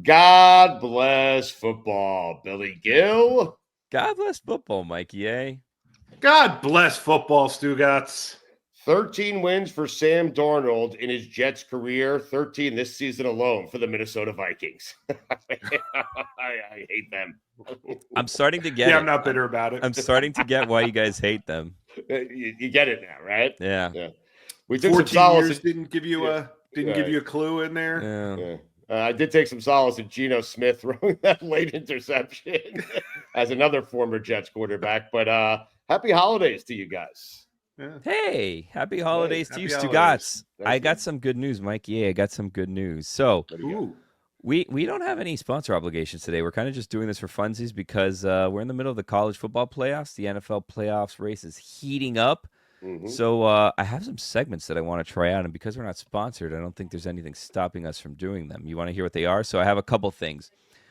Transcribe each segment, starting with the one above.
God bless football, Billy Gill. God bless football, Mikey A. God bless football, Stugotz. 13 wins for Sam Darnold in his Jets career, 13 this season alone for the Minnesota Vikings. I hate them. I'm starting to get Yeah, it. I'm not bitter about it. I'm starting to get why you guys hate them. You get it now, right? Yeah. We took 14 some solace. years didn't give you a clue in there. Yeah. I did take some solace in Geno Smith throwing that late interception as another former Jets quarterback. But happy holidays to you guys. Yeah. Hey, happy holidays to you, happy Stugotz. Thank I you. got some good news, Mikey A. I got some good news. So Ooh. we don't have any sponsor obligations today. We're kind of just doing this for funsies because we're in the middle of the college football playoffs. The NFL playoffs race is heating up. Mhm. So I have some segments that I want to try out, and because we're not sponsored, I don't think there's anything stopping us from doing them. You want to hear what they are? So I have a couple things.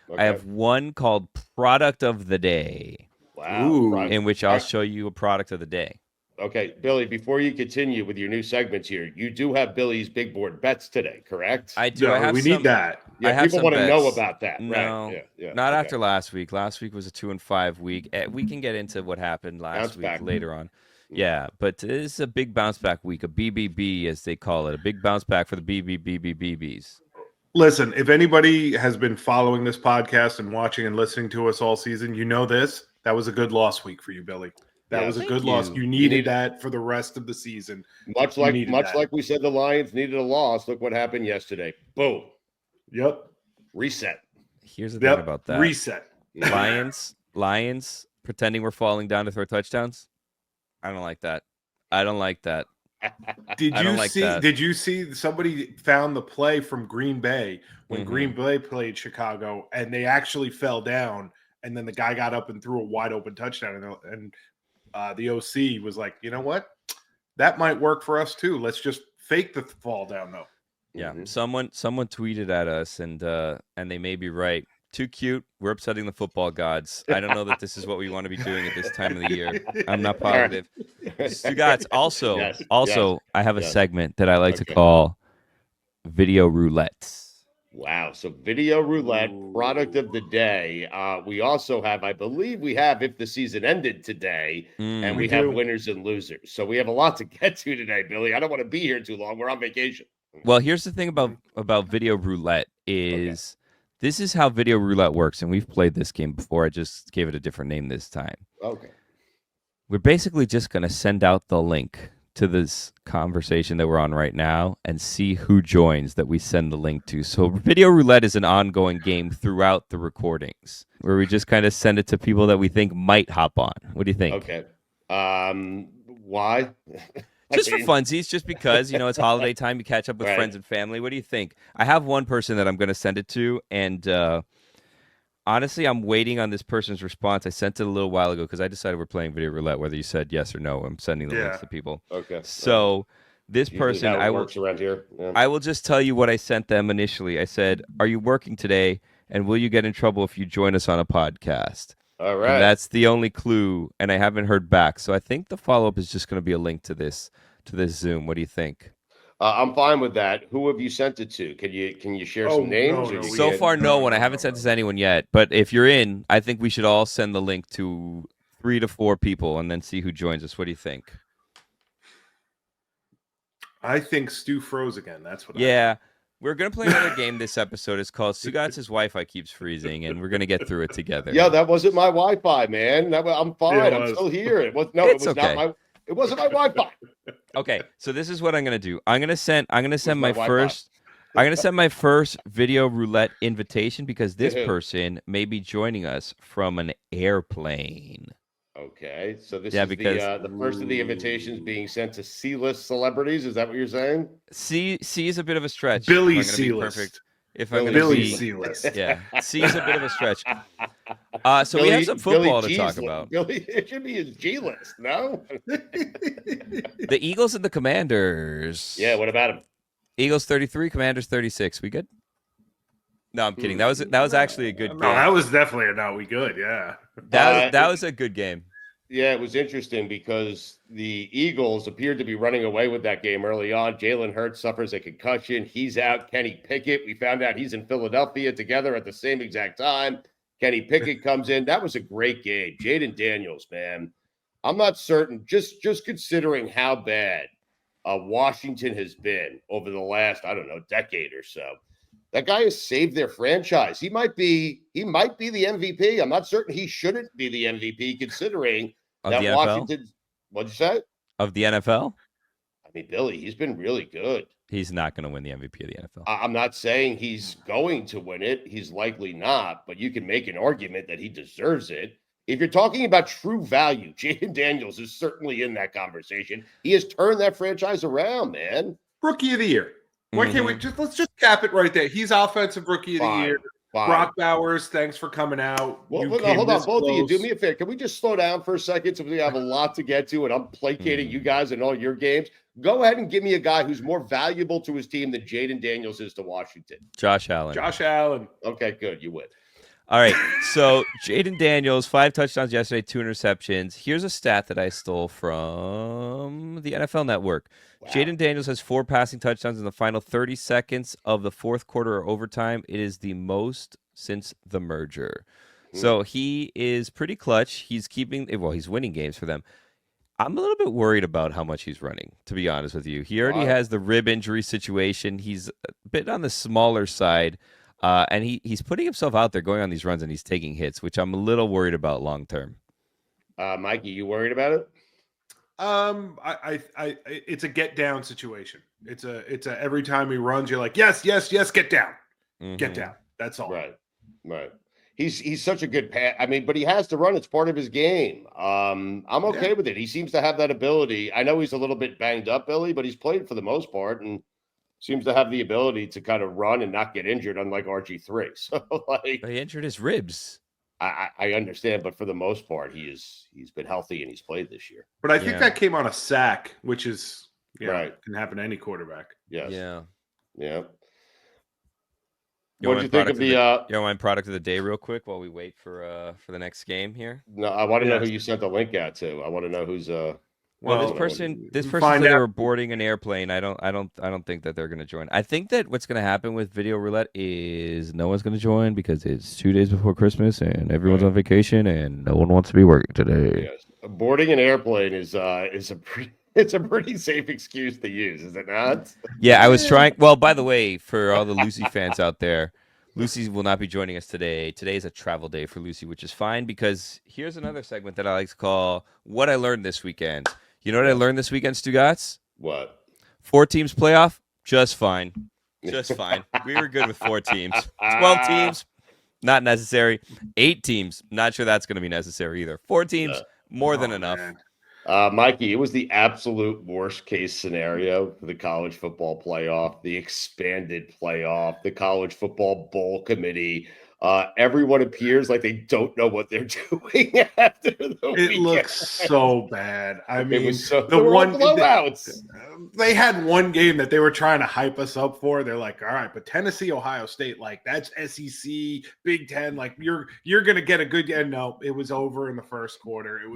Okay. I have one called Product of the Day, Wow. Ooh. Right. in which I'll show you a product of the day. Okay, Billy, before you continue with your new segments here, you do have Billy's big board bets today, correct? I do. No, I have we some, need that. Yeah, I have people some want to know bets. about that. No, Right. Yeah. not okay. after last week. Last week was a 2-5 week. We can get into what happened last Bounce week back. later on. Yeah, but this is a big bounce back week, a BBB as they call it, a big bounce back for the BBBBBBs. Listen, if anybody has been following this podcast and watching and listening to us all season, you know this. That was a good loss week for you, Billy. That Yeah, was a thank good loss. you. You needed that for the rest of the season. Much You like needed that. we said, the Lions needed a loss. Look what happened yesterday. Boom, Yep. reset. Here's the thing Yep. about that. Reset. Lions pretending we're falling down to throw touchdowns. I don't like that. I don't like that. Did I don't you like see? that. Did you see? Somebody found the play from Green Bay when Mhm. Green Bay played Chicago, and they actually fell down, and then the guy got up and threw a wide open touchdown, and the OC was like, you know what? That might work for us too. Let's just fake the fall down though. Yeah, Mhm. someone tweeted at us, and they may be right. Too cute. We're upsetting the football gods. I don't know that this is what we want to be doing at this time of the year. I'm not positive. Stugotz, also, Yes, I have a yes. segment that I like to Okay. call video roulette. Wow. So video roulette, product of the day. We also have, I believe we have if the season ended today, and We we have do. winners and losers. So we have a lot to get to today, Billy. I don't want to be here too long. We're on vacation. Well, here's the thing about video roulette is this is how video roulette works, and we've played this game before. I just gave it a different name this time. Okay. We're basically just going to send out the link to this conversation that we're on right now and see who joins that we send the link to. So video roulette is an ongoing game throughout the recordings where we just kind of send it to people that we think might hop on. What do you think? Okay. Why? Just for funsies, just because, it's holiday time, you catch up with Right. friends and family. What do you think? I have one person that I'm going to send it to, and honestly, I'm waiting on this person's response. I sent it a little while ago because I decided we're playing video roulette, whether you said yes or no. I'm sending the links to people. Okay. So this Usually person, how it I will works around here. Yeah. I will just tell you what I sent them initially. I said, "Are you working today? And will you get in trouble if you join us on a podcast?" All right. And that's the only clue, and I haven't heard back. So I think the follow-up is just going to be a link to this Zoom. What do you think? I'm fine with that. Who have you sent it to? Can you share Oh, some names? no, or no, you So can't? far, no one. I no, haven't sent this to anyone yet. But if you're in, I think we should all send the link to 3 to 4 people and then see who joins us. What do you think? I think Stu froze again. That's what. Yeah. We're going to play another game this episode. It's called Stugotz's Wi-Fi Keeps Freezing, and we're going to get through it together. Yeah, that wasn't my Wi-Fi, man. I'm fine. Yeah, it I'm was. still here. It was It's not okay. my. It wasn't my Wi-Fi. Okay, so this is what I'm going to do. I'm going to send my my Wi-Fi? first I'm going to send my first video roulette invitation because this Mhm. person may be joining us from an airplane. Okay, so this Yeah, is because- the first of the invitations being sent to C-list celebrities. Is that what you're saying? C is a bit of a stretch. Billy if I'm gonna be C-list. perfect. If I'm going to Billy be C-list. yeah, C is a bit of a stretch. So we have some Billy football to G's talk li- about. Billy, it should be his G-list, no? The Eagles and the Commanders. Yeah, what about him? Eagles 33, Commanders 36. We good? No, I'm kidding. That was actually a good No, game. that was definitely a no. We good. Yeah. That was a good game. Yeah, it was interesting because the Eagles appeared to be running away with that game early on. Jalen Hurts suffers a concussion. He's out. Kenny Pickett, we found out he's in Philadelphia together at the same exact time. Kenny Pickett comes in. That was a great game. Jaden Daniels, man. I'm not certain, just considering how bad Washington has been over the last, I don't know, decade or so. That guy has saved their franchise. He might be the MVP. I'm not certain he shouldn't be the MVP considering Of that the NFL? Washington. What'd you say? Of the NFL? I mean, Billy, he's been really good. He's not going to win the MVP of the NFL. I'm not saying he's going to win it. He's likely not, but you can make an argument that he deserves it. If you're talking about true value, Jaden Daniels is certainly in that conversation. He has turned that franchise around, man. Rookie of the year. Why can't we let's just cap it right there? He's offensive rookie of the year. Brock Bowers, thanks for coming out. Well, hold on, both of you. Do me a favor. Can we just slow down for a second? So we have a lot to get to, and I'm placating you guys in all your games. Go ahead and give me a guy who's more valuable to his team than Jaden Daniels is to Washington. Josh Allen. Josh Allen. Okay, good. You win. All right. So Jaden Daniels, 5 touchdowns yesterday, 2 interceptions. Here's a stat that I stole from the NFL Network. Wow. Jaden Daniels has 4 passing touchdowns in the final 30 seconds of the fourth quarter or overtime. It is the most since the merger. So he is pretty clutch. He's he's winning games for them. I'm a little bit worried about how much he's running, to be honest with you. He already has the rib injury situation. He's a bit on the smaller side. And he's putting himself out there going on these runs and he's taking hits, which I'm a little worried about long term. Mikey, you worried about it? It's a get down situation. It's a every time he runs, you're like, yes, get down. Get down. That's all. Right. He's such a good pass. I mean, but he has to run. It's part of his game. I'm okay with it. He seems to have that ability. I know he's a little bit banged up, Billy, but he's played for the most part and seems to have the ability to kind of run and not get injured, unlike RG3. So, like, he injured his ribs. I understand, but for the most part, he's been healthy and he's played this year. But I think that came on a sack, which is right. Can happen to any quarterback. Yes. Yeah. What do you think of the? You want product of the day real quick while we wait for the next game here? No, I want to know who you sent the link out to. I want to know who's Well, this person said they were boarding an airplane. I don't think that they're going to join. I think that what's going to happen with Video Roulette is no one's going to join because it's 2 days before Christmas and everyone's on vacation and no one wants to be working today. Yes. Boarding an airplane is a pretty safe excuse to use, is it not? Yeah, I was trying. Well, by the way, for all the Lucy fans out there, Lucy will not be joining us today. Today is a travel day for Lucy, which is fine because here's another segment that I like to call What I Learned This Weekend. You know what I learned this weekend, Stugotz? What? 4 teams playoff? Just fine. Just fine. We were good with 4 teams. 12 teams? Not necessary. 8 teams? Not sure that's going to be necessary either. 4 teams? More than enough. Mikey, it was the absolute worst case scenario for the college football playoff, the expanded playoff, the college football bowl committee. Everyone appears like they don't know what they're doing after the weekend. It looks so bad. I mean, the one blowouts. They had one game that they were trying to hype us up for. They're like, all right, but Tennessee, Ohio State, like that's SEC, Big Ten, like you're gonna get a good game. No, it was over in the first quarter. It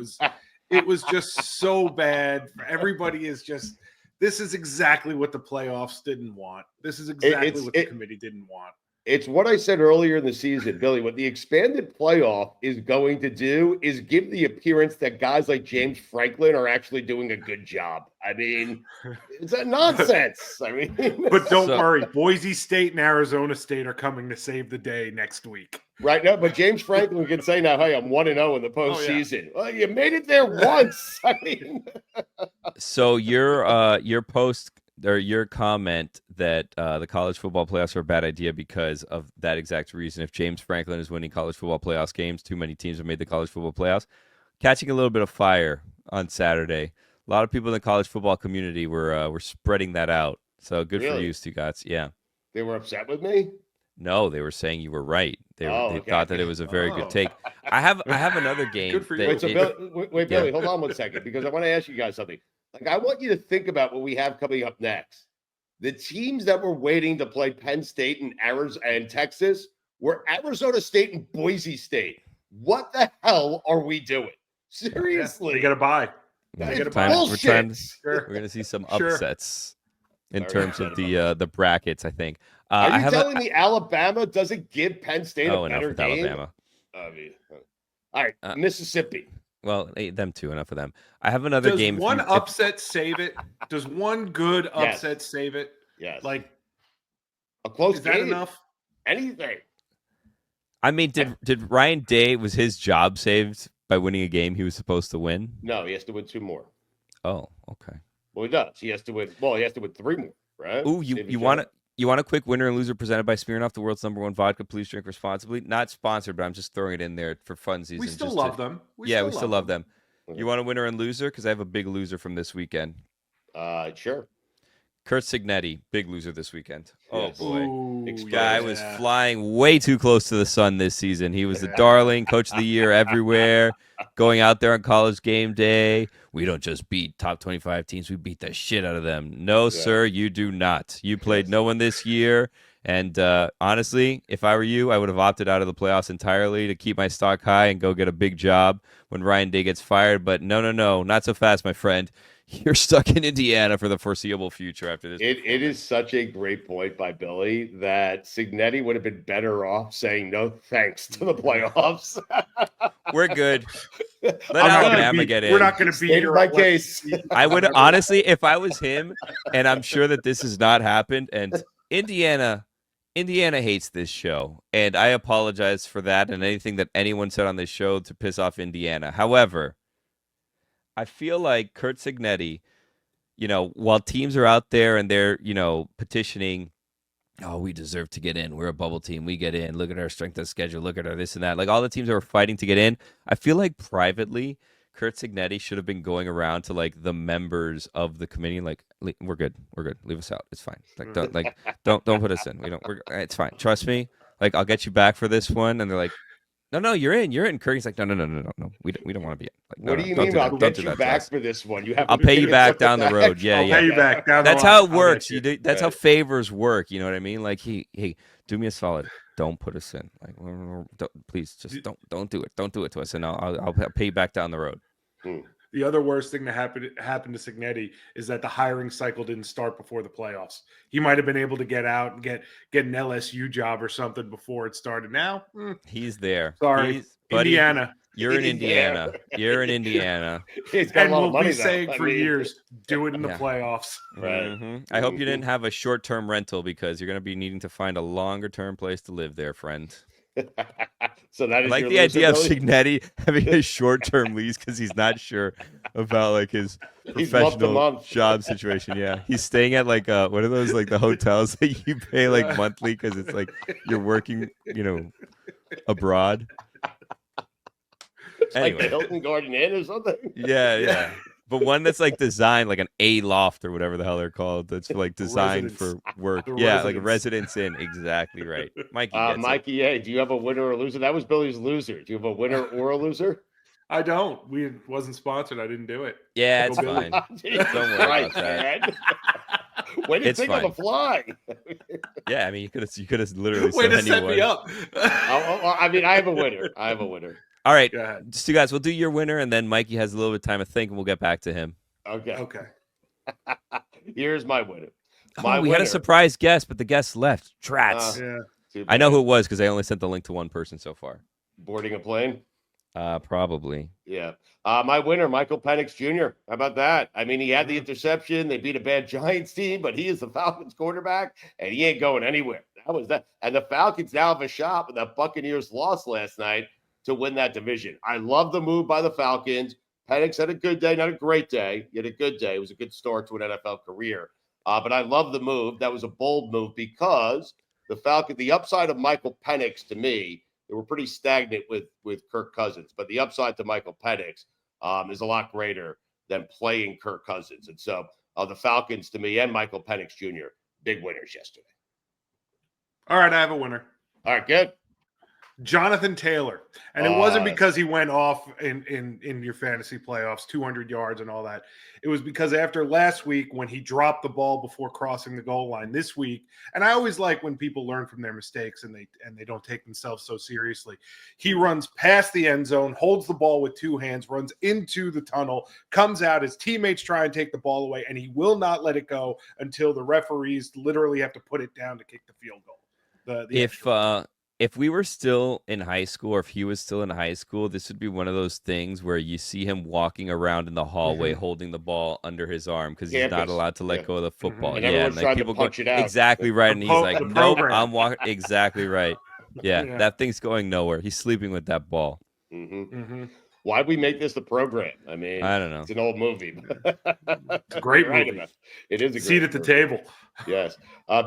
was just so bad. Everybody is just. This is exactly what the playoffs didn't want. This is exactly what the committee didn't want. It's what I said earlier in the season, Billy. What the expanded playoff is going to do is give the appearance that guys like James Franklin are actually doing a good job. I mean, it's a nonsense. I mean, but don't worry, Boise State and Arizona State are coming to save the day next week. Right now, but James Franklin can say now, "Hey, I'm 1-0 in the postseason." Well, you made it there once. I mean, so your post. Or your comment that the college football playoffs are a bad idea because of that exact reason. If James Franklin is winning college football playoffs games, too many teams have made the college football playoffs. Catching a little bit of fire on Saturday. A lot of people in the college football community were spreading that out. So good for you, Stugotz. Yeah. They were upset with me? No, they were saying you were right. They thought that it was a very good take. I have another game. Good for you. Wait, Billy, hold on one second, because I want to ask you guys something. Like, I want you to think about what we have coming up next. The teams that were waiting to play Penn State and Arizona and Texas were Arizona State and Boise State. What the hell are we doing? Seriously. They got to buy. That's They gotta time- buy. we're trying- bullshit. Sure. We're gonna see some Sure. upsets in Very terms of upset the brackets. I think. Are I you have telling me Alabama doesn't give Penn State a enough better with game? Alabama. I mean, all right, Uh, Mississippi. Well, them too. Enough of them. I have another Does game. one upset save it? Does one good Yes. upset save it? Yes. Like, A close is that game. enough? Anything. I mean, did Ryan Day, was his job saved by winning a game he was supposed to win? No, he has to win 2 more. Oh, okay. Well, he does. He has to win. Well, he has to win 3 more, right? Ooh, Save his you want job. a quick winner and loser presented by Smirnoff, the world's #1 vodka. Please drink responsibly. Not sponsored, but I'm just throwing it in there for funsies. We and still just love to- them. we still love them. You want a winner and loser? Because I have a big loser from this weekend. Sure. Curt Cignetti, big loser this weekend. Oh Yes. boy. Ooh, Guy yeah. was flying way too close to the sun this season. He was the darling, coach of the year everywhere, going out there on college game day. We don't just beat top 25 teams, we beat the shit out of them. No, sir, you do not. You played no one this year. And honestly, if I were you, I would have opted out of the playoffs entirely to keep my stock high and go get a big job when Ryan Day gets fired. But no, not so fast, my friend. You're stuck in Indiana for the foreseeable future after this. It is such a great point by Billy that Cignetti would have been better off saying no thanks to the playoffs. We're good. Let I'm not gonna Alabama be- get in. We're not going to be State here. my at case. I would honestly, if I was him, and I'm sure that this has not happened, and Indiana hates this show, and I apologize for that and anything that anyone said on this show to piss off Indiana. However, I feel like Curt Cignetti, while teams are out there and they're, petitioning, oh, we deserve to get in. We're a bubble team. We get in. Look at our strength of schedule. Look at our this and that. Like all the teams that were fighting to get in. I feel like privately, Curt Cignetti should have been going around to like the members of the committee, like, we're good. Leave us out. It's fine. Don't put us in. It's fine. Trust me. Like, I'll get you back for this one. And they're like, no, you're in. Curry's like, no. We don't want to be in. Like, What do you mean? I'll get you back for this one. I'll pay you back down the road. Yeah, I'll pay you back down That's the how line. it works. I'll get That's how favors work. You know what I mean? Like, hey, do me a solid. Don't put us in. Like, please, just don't do it. Don't do it to us, and I'll pay you back down the road. The other worst thing that happened to Cignetti is that the hiring cycle didn't start before the playoffs. He might have been able to get out and get an LSU job or something before it started. Now, he's there. Sorry, Buddy, Indiana. You're in Indiana. You're in Indiana. He's got And a lot we'll of money, be though. saying I for mean, years, do it in the Yeah. playoffs. Right. Mhm. I hope you didn't have a short-term rental because you're going to be needing to find a longer-term place to live there, friend. So that I is like your the loser, idea of Billy? Cignetti having a short-term lease because he's not sure about like his He's month to professional month. job situation. Yeah, he's staying at like what are those like the hotels that you pay like monthly because it's like you're working, abroad. Like the Anyway, Hilton Garden Inn or something. yeah. But one that's like designed like an A loft or whatever the hell they're called. That's like designed for work. The Yeah, like a residence. residence inn. Exactly right. Mikey gets it. Mikey A, do you have a winner or a loser? That was Billy's loser. Do you have a winner or a loser? I don't. We wasn't sponsored. I didn't do it. Yeah, it's Go Billy. fine. Jesus Don't worry Christ, about that. man. When did you It's think on the fine. fly? Yeah, I mean, you could have literally Way said to set anyone. me up. I mean, I have a winner. All right, Go ahead. Stu guys, we'll do your winner, and then Mikey has a little bit of time to think, and we'll get back to him. Okay. Okay. Here's my winner. We had a surprise guest, but the guest left. Trats. Yeah. Too I know bad. who it was because I only sent the link to one person so far. Boarding a plane. Probably. Yeah. My winner, Michael Penix Jr. How about that? I mean, he had the interception. They beat a bad Giants team, but he is the Falcons quarterback, and he ain't going anywhere. That was that. And the Falcons now have a shot with that Buccaneers loss last night to win that division. I love the move by the Falcons. Penix had a good day, not a great day. He had a good day. It was a good start to an NFL career. But I love the move. That was a bold move because the upside of Michael Penix to me, they were pretty stagnant with Kirk Cousins, but the upside to Michael Penix is a lot greater than playing Kirk Cousins. And so the Falcons to me and Michael Penix Jr., big winners yesterday. All right. I have a winner. All right, good. Jonathan Taylor. And it wasn't because he went off in your fantasy playoffs, 200 yards and all that. It was because after last week when he dropped the ball before crossing the goal line this week, and I always like when people learn from their mistakes and they don't take themselves so seriously. He runs past the end zone, holds the ball with two hands, runs into the tunnel, comes out, his teammates try and take the ball away, and he will not let it go until the referees literally have to put it down to kick the field goal. If we were still in high school, or if he was still in high school, this would be one of those things where you see him walking around in the hallway holding the ball under his arm because he's not allowed to let go of the football. And everyone's trying to punch it out. Exactly right. And he's like, nope, I'm walking. Exactly right. Yeah, that thing's going nowhere. He's sleeping with that ball. Why'd we make this the program? I mean, I don't know. It's an old movie. It's a great movie. It is a great seat at the table. Yes.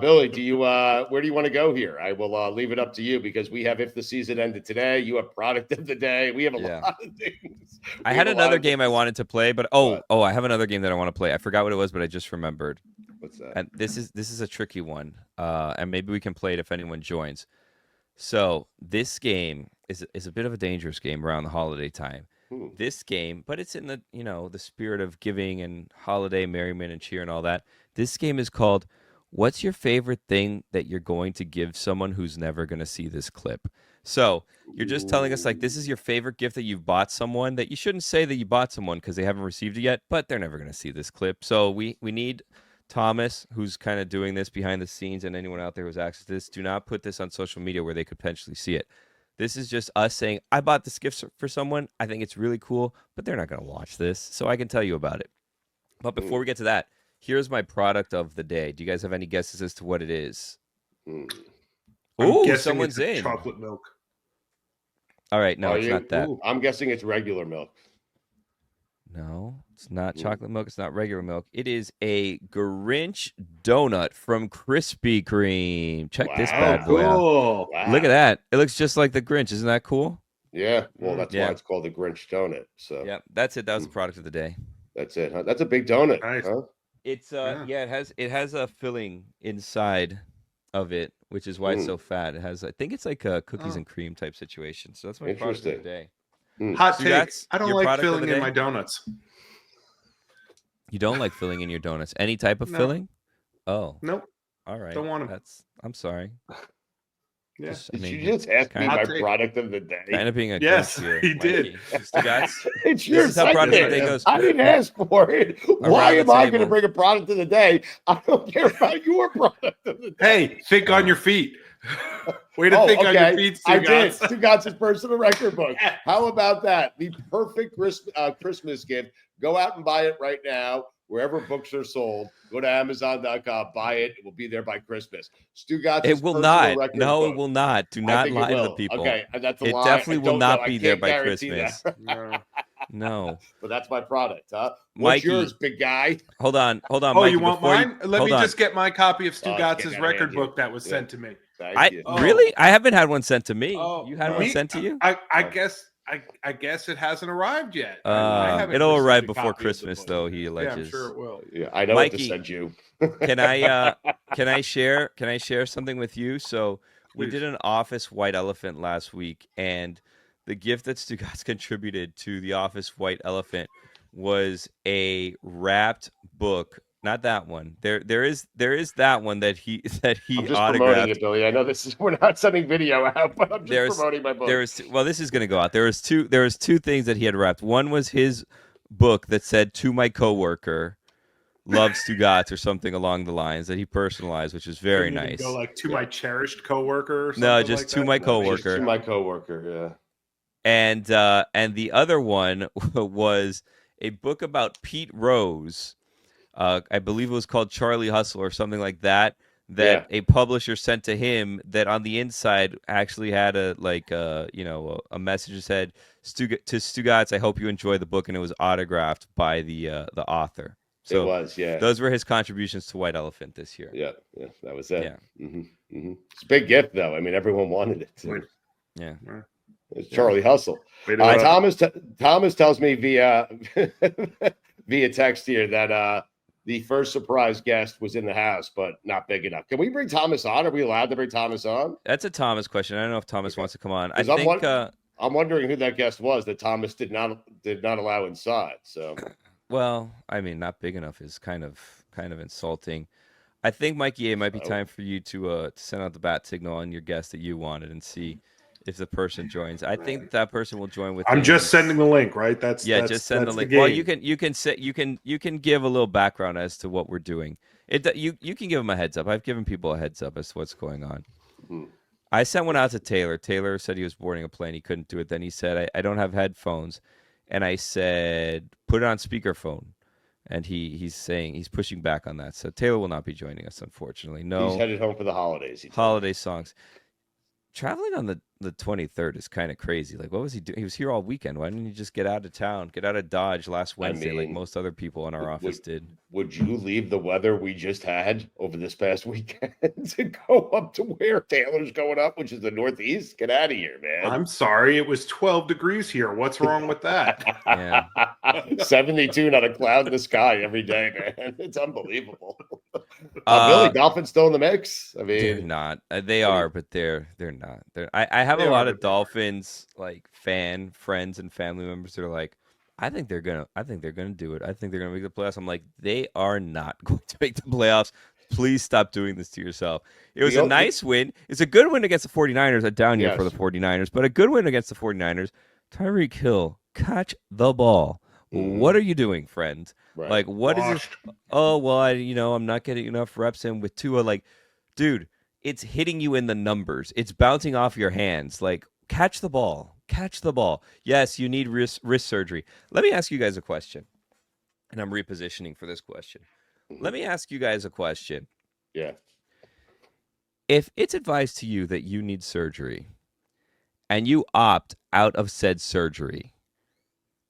Billy, where do you want to go here? I will leave it up to you because we have If the Season Ended Today. You have Product of the Day. We have a lot of things. I had another game I wanted to play, but I have another game that I want to play. I forgot what it was, but I just remembered. What's that? And this is a tricky one. And maybe we can play it if anyone joins. So this game is a bit of a dangerous game around the holiday time. This game, but it's in the the spirit of giving and holiday merriment and cheer and all that. This game is called "What's Your Favorite Thing That You're Going to Give Someone Who's Never Going to See This Clip?" So you're just telling us like this is your favorite gift that you've bought someone that you shouldn't say that you bought someone because they haven't received it yet, but they're never going to see this clip. So we need Thomas, who's kind of doing this behind the scenes, and anyone out there who's access to this, do not put this on social media where they could potentially see it. This is just us saying, I bought this gift for someone. I think it's really cool, but they're not going to watch this, so I can tell you about it. But before we get to that, here's my product of the day. Do you guys have any guesses as to what it is? Ooh, someone's in. Chocolate milk. All right, no, it's not that. I'm guessing it's regular milk. No, it's not chocolate milk. It's not regular milk. It is a Grinch donut from Krispy Kreme. Check this bad boy out. Wow. Look at that. It looks just like the Grinch. Isn't that cool? Yeah. Well, that's why it's called the Grinch donut. So yeah, that's it. That was the product of the day. That's it. Huh? That's a big donut. Nice. Huh? It's it has a filling inside of it, which is why it's so fat. It has, I think it's like a cookies and cream type situation. So that's my product of the day. Hot take. I don't like filling in my donuts. You don't like filling in your donuts? Any type of filling? Oh. Nope. All right. Don't want them. I'm sorry. Yeah. Did you just ask me my product of the day? Kind of being a yes, here, he did. It's your this is how product of the day goes. I didn't ask for it. Why am I going to bring a product of the day? I don't care about your product of the day. Hey, think on your feet. Way to think on your feet, Stugotz. I did. Stugotz's personal record book. How about that? The perfect Christmas gift. Go out and buy it right now. Wherever books are sold, go to Amazon.com, buy it. It will be there by Christmas. Stugotz's it will not. No, it will not. Do not lie to the people. Okay, that's a lie. It definitely will not be there by Christmas. No. But that's my product, huh? Mikey, What's yours, big guy? Hold on. Oh, Mikey, you want mine? Let me just get my copy of Stugotz's get record book that was sent to me. Really? I haven't had one sent to me. You had one sent to you? I guess it hasn't arrived yet. It'll arrive before Christmas, though. He alleges. Yeah, I'm sure it will. Yeah, I know Mikey, what to send you. Can I share something with you? So we did an Office White Elephant last week, and the gift that Stugotz contributed to the Office White Elephant was a wrapped book. Not that one. There is that one that he I'm just autographed. Promoting it, Billy. I know we're not sending video out, but I'm just promoting my book. This is going to go out. There was two things that he had wrapped. One was his book that said "To my coworker, love Stugotz" or something along the lines that he personalized, which is very nice. Go like "To my cherished coworker." Or something no, just like "To that? my coworker." To my coworker. Yeah. And the other one was a book about Pete Rose. I believe it was called Charlie Hustle or something like that. That a publisher sent to him. That on the inside actually had a message that said, "To Stugotz, I hope you enjoy the book," and it was autographed by the author. So it was, yeah. Those were his contributions to White Elephant this year. Yeah, that was it. Yeah. It's a big gift, though. I mean, everyone wanted it. So. Yeah. It's Charlie Hustle. Thomas tells me via text here that the first surprise guest was in the house, but not big enough. Can we bring Thomas on? Are we allowed to bring Thomas on? That's a Thomas question. I don't know if Thomas wants to come on. I 'Cause think I'm wondering who that guest was that Thomas did not allow inside. So, well, I mean, not big enough is kind of insulting. I think Mikey A might be time for you to send out the bat signal on your guest that you wanted and see if the person joins. I think that person will join with. I'm just sending the link, right? Just send the link. Well, you can give a little background as to what we're doing. You can give them a heads up. I've given people a heads up as to what's going on. Mm-hmm. I sent one out to Taylor. Taylor said he was boarding a plane. He couldn't do it. Then he said, I don't have headphones. And I said, put it on speakerphone. And he's saying he's pushing back on that. So Taylor will not be joining us, unfortunately. No. He's headed home for the holidays. Holiday songs. Traveling on the 23rd is kind of crazy. Like, what was he doing? He was here all weekend. Why didn't he just get out of town, get out of Dodge last Wednesday, like most other people in our office did? Would you leave the weather we just had over this past weekend to go up to where Taylor's going up, which is the Northeast? Get out of here, man. I'm sorry. It was 12 degrees here. What's wrong with that? Yeah. 72, not a cloud in the sky every day, man. It's unbelievable. Billy, Dolphins still in the mix? I mean, they're not. They are, but they're not. I have a lot of Dolphins like friends and family members that are like, I think they're gonna do it. I think they're gonna make the playoffs. I'm like, they are not going to make the playoffs. Please stop doing this to yourself. It was a nice win. It's a good win against the 49ers. A down year for the 49ers, but a good win against the 49ers. Tyreek Hill, catch the ball. What are you doing, friend? Right. Like, what is this? Oh, well, I'm not getting enough reps in with Tua. Like, dude, it's hitting you in the numbers. It's bouncing off your hands. Like, catch the ball. Catch the ball. Yes, you need wrist surgery. Let me ask you guys a question. And I'm repositioning for this question. Let me ask you guys a question. Yeah. If it's advised to you that you need surgery and you opt out of said surgery,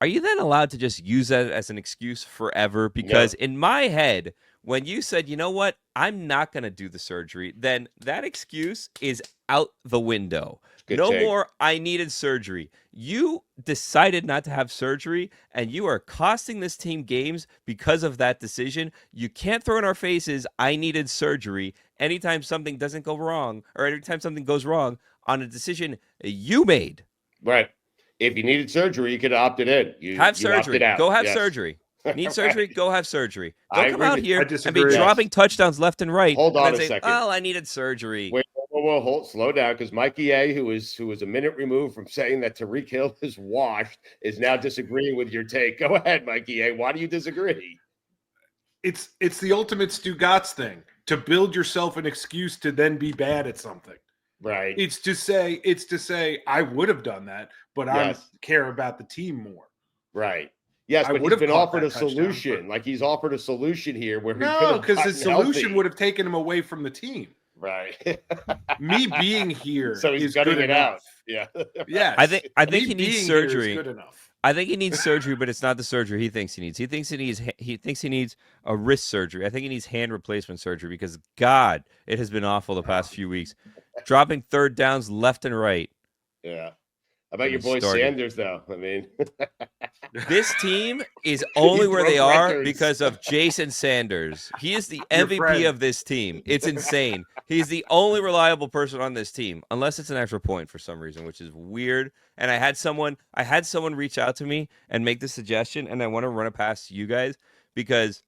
are you then allowed to just use that as an excuse forever? Because in my head, when you said, you know what, I'm not going to do the surgery, then that excuse is out the window. Good no take. more, I needed surgery. You decided not to have surgery, and you are costing this team games because of that decision. You can't throw in our faces, I needed surgery, anytime something doesn't go wrong, or anytime something goes wrong on a decision you made. Right. If you needed surgery, you could have opted in. You surgery. Out. Go have surgery. Need surgery? Right. Go have surgery. Don't come out here and be disagree. dropping touchdowns left and right. Hold on and a say, second. Oh, I needed surgery. Wait, slow down, because Mikey A, who was a minute removed from saying that Tyreek Hill is washed, is now disagreeing with your take. Go ahead, Mikey A. Why do you disagree? It's the ultimate Stugotz thing, to build yourself an excuse to then be bad at something. Right. It's to say I would have done that, but I care about the team more. Right. Yes, but he's been offered a solution. Like, he's offered a solution here where because the solution would have taken him away from the team. Right. Me being here, so he's gutting it out. Yeah. Yes. I think he needs surgery. Good enough. I think he needs surgery, but it's not the surgery he thinks he needs. He thinks he needs a wrist surgery. I think he needs hand replacement surgery because God, it has been awful the past few weeks. Dropping third downs left and right. Yeah. How about your boy Sanders, though? I mean, this team is only where they are because of Jason Sanders. He is the MVP of this team. It's insane. He's the only reliable person on this team, unless it's an extra point for some reason, which is weird. And I had someone reach out to me and make the suggestion, and I want to run it past you guys because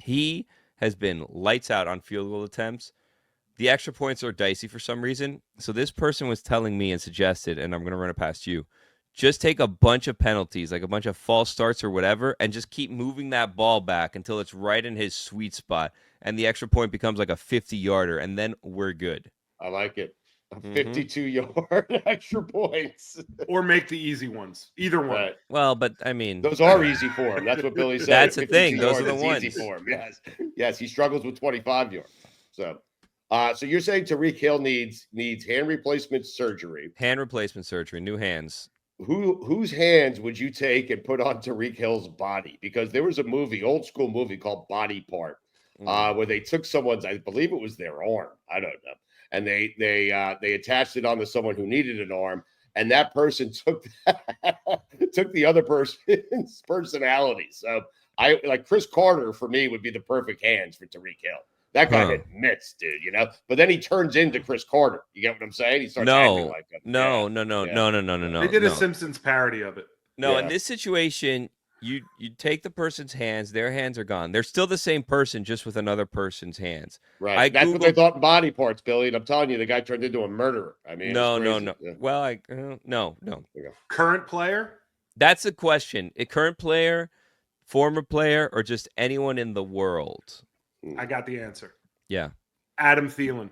he has been lights out on field goal attempts. The extra points are dicey for some reason. So this person was telling me and suggested, and I'm going to run it past you, just take a bunch of penalties, like a bunch of false starts or whatever, and just keep moving that ball back until it's right in his sweet spot. And the extra point becomes like a 50-yarder, and then we're good. I like it. 52-yard extra points. Or make the easy ones. Either one. Right. Well, but I mean, those are easy for him. That's what Billy said. That's the thing. Those are the ones. Easy for him. Yes. He struggles with 25 yards. So you're saying Tyreek Hill needs hand replacement surgery. Hand replacement surgery, new hands. Whose hands would you take and put on Tyreek Hill's body? Because there was a old school movie called Body Part, where they took someone's, I believe it was their arm, I don't know, and they attached it onto someone who needed an arm, and that person took the other person's personality. So I like Chris Carter for me would be the perfect hands for Tyreek Hill. That guy hit mitts, dude, you know? But then he turns into Chris Carter. You get what I'm saying? He starts acting like him. No. They did a Simpsons parody of it. No, in this situation, you take the person's hands, their hands are gone. They're still the same person, just with another person's hands. Right. That's what they thought body parts, Billy. And I'm telling you, the guy turned into a murderer. I mean, no. Yeah. Well, no. Current player? That's the question. A current player, former player, or just anyone in the world? I got the answer. Yeah. Adam Thielen.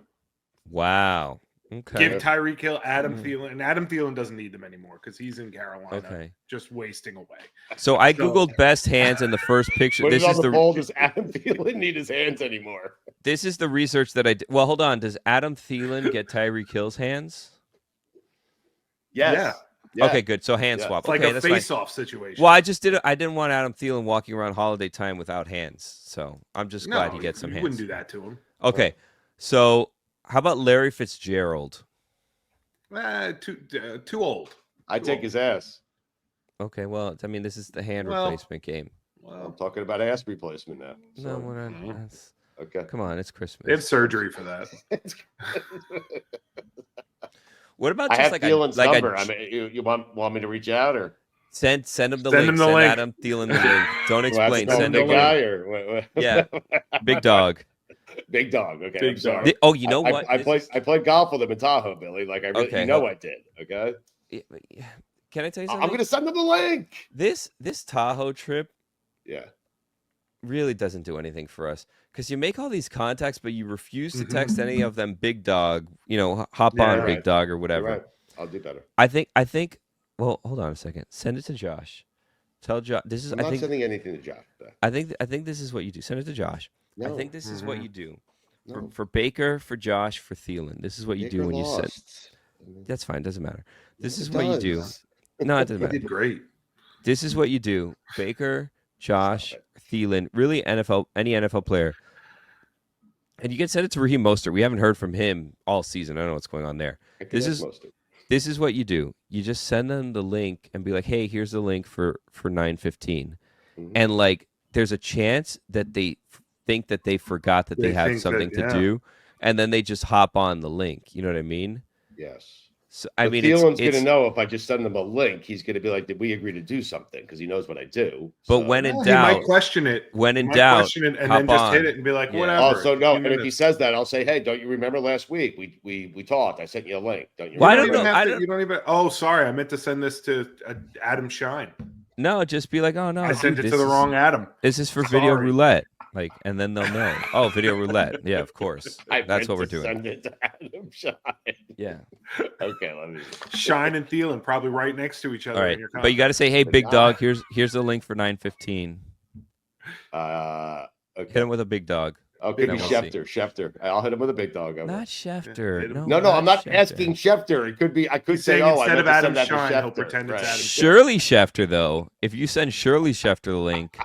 Wow. Okay. Give Tyreek Hill Adam Thielen. And Adam Thielen doesn't need them anymore because he's in Carolina just wasting away. So I Googled best hands in the first picture. This is the poll. Does Adam Thielen need his hands anymore? This is the research that I did. Well, hold on. Does Adam Thielen get Tyreek Hill's hands? Yes. Yeah. Yeah. Okay, good. So hand swap. It's like okay, a face-off situation. Well, I didn't want Adam Thielen walking around holiday time without hands. So I'm just glad he gets some hands. You wouldn't do that to him. Okay. So how about Larry Fitzgerald? Too old. I take his ass. Okay, well, I mean, this is the hand replacement game. Well, I'm talking about ass replacement now. So. No, we're not. Okay. Come on, it's Christmas. They have surgery for that. What about I just have Thielen's number? I mean, you want me to reach out or send him the link? Send Adam Thielen the link. Don't explain. Send the him guy or what? Yeah, big dog. Big dog. Okay, big I'm sorry. Oh, you know what? I played golf with him in Tahoe, Billy. Like I really, I did. Okay. Can I tell you something? I'm going to send him the link. This Tahoe trip, yeah, really doesn't do anything for us because you make all these contacts, but you refuse to text any of them. Big dog, hop on, big dog, or whatever. Right. I'll do better. I think. Well, hold on a second. Send it to Josh. Tell Josh. This is. I'm not sending anything to Josh. I think this is what you do. Send it to Josh. No. I think this is what you do. For Baker, for Josh, for Thielen. This is what you do when you send. That's fine. Doesn't matter. This is what you do. No, it doesn't matter. He did great. This is what you do. Baker, Josh, Thielen, really any NFL player. And you can send it to Raheem Mostert. We haven't heard from him all season. I don't know what's going on there. This is what you do. You just send them the link and be like, hey, here's the link for 9:15. And like there's a chance that they think that they forgot that they have something to do, and then they just hop on the link. You know what I mean? Yes. So, I mean, Thielen's going to know if I just send them a link, he's going to be like, did we agree to do something? Because he knows what I do. But when in doubt, he might question it. When in doubt, and then just hit it and be like, whatever. Oh, so no. And if he says that, I'll say, hey, don't you remember last week we talked? I sent you a link. Don't you? Well, I don't know. You don't even. Oh, sorry. I meant to send this to Adam Shine. No, just be like, oh no, I sent it to the wrong Adam. This is for video roulette. Like, and then they'll know. Oh, video roulette. Yeah, of course. That's what we're doing. Send it to Adam Shine. Yeah. Okay, let me. Shine and Thielen probably right next to each other. All right, but you got to say, hey, big dog. Here's the link for 9:15. Okay. Hit him with a big dog. Okay, Schefter. I'll hit him with a big dog. Not Schefter. No, I'm not asking Schefter. It could be. I could say, instead of Adam Shine, he'll pretend it's Adam. Shirley Schefter, though. If you send Shirley Schefter the link,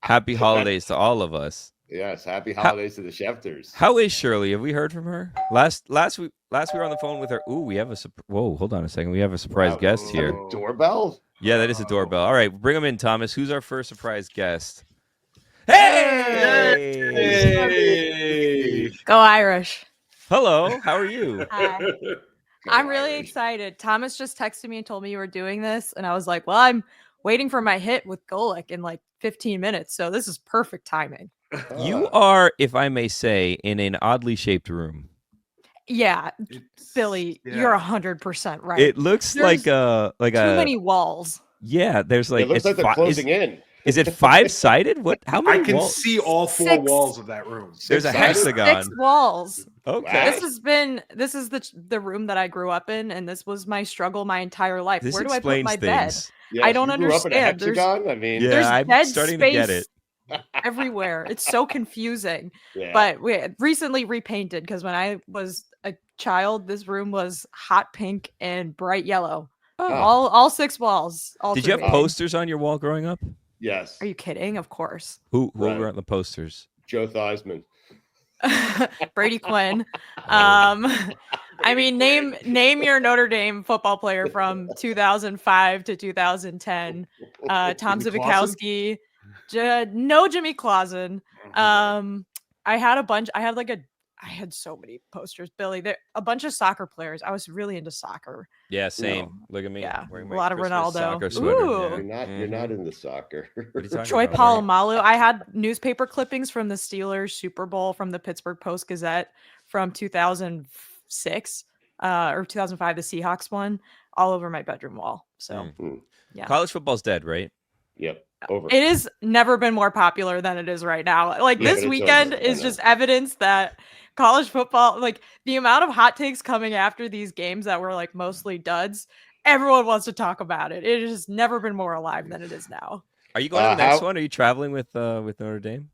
happy holidays to all of us. Yes, happy holidays to the Schefters. How is Shirley? Have we heard from her? Last week we were on the phone with her. Ooh, we have hold on a second. We have a surprise guest here. Doorbell? Yeah, that is a doorbell. All right, bring him in, Thomas. Who's our first surprise guest? Hey! Go Irish. Hello, how are you? Hi. I'm really excited. Thomas just texted me and told me you were doing this, and I was like, well, I'm waiting for my hit with Golic in like 15 minutes, so this is perfect timing. You are, if I may say, in an oddly shaped room. Yeah, Billy, you're 100% right. It looks like too many walls. Yeah, there's like it looks like they're closing in. Is it 5-sided? What? How many? I can walls? see all 4 walls of that room. There's a hexagon. 6 walls. Okay. This is the room that I grew up in, and this was my struggle my entire life. This Where do I put my bed? Yes, I don't you grew understand. Up in a hexagon? I mean, there's I'm dead starting space to get it. everywhere. It's so confusing. Yeah. But we recently repainted because when I was a child, this room was hot pink and bright yellow. Oh. All 6 walls. Did you have posters on your wall growing up? Yes. Are you kidding? Of course. Who were on the posters? Joe Theismann. Brady Quinn. I mean, name your Notre Dame football player from 2005 to 2010. Tom Zibikowski. No Jimmy Clausen. I had so many posters, Billy. A bunch of soccer players. I was really into soccer. Yeah, same. No. Look at me. Yeah, Wearing a my lot of Christmas Ronaldo. soccer sweater. Ooh. Yeah. You're not into soccer. What are you talking Troy about? Polamalu. I had newspaper clippings from the Steelers Super Bowl from the Pittsburgh Post-Gazette from 2006 or 2005, the Seahawks one, all over my bedroom wall. So, yeah. College football's dead, right? Yep. Over. It has never been more popular than it is right now. Like Yeah, this but it's weekend over. is just evidence that college football, like the amount of hot takes coming after these games that were like mostly duds, everyone wants to talk about it. It has never been more alive than it is now. Are you going to the next one? Are you traveling with Notre Dame?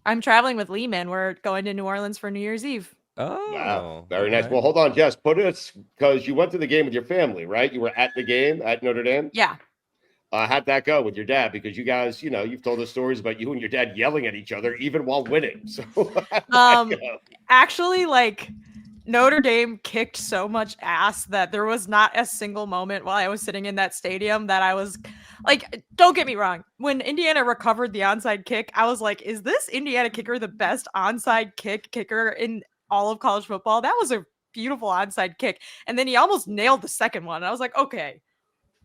I'm traveling with Lehman. We're going to New Orleans for New Year's Eve. Oh, wow. Very nice. Well, hold on, Jess. Put it because you went to the game with your family, right? You were at the game at Notre Dame? Yeah. How'd that go with your dad? Because you guys, you've told us stories about you and your dad yelling at each other even while winning. So, actually, like Notre Dame kicked so much ass that there was not a single moment while I was sitting in that stadium that I was like, don't get me wrong. When Indiana recovered the onside kick, I was like, is this Indiana kicker the best onside kicker in all of college football? That was a beautiful onside kick. And then he almost nailed the second one. I was like, okay,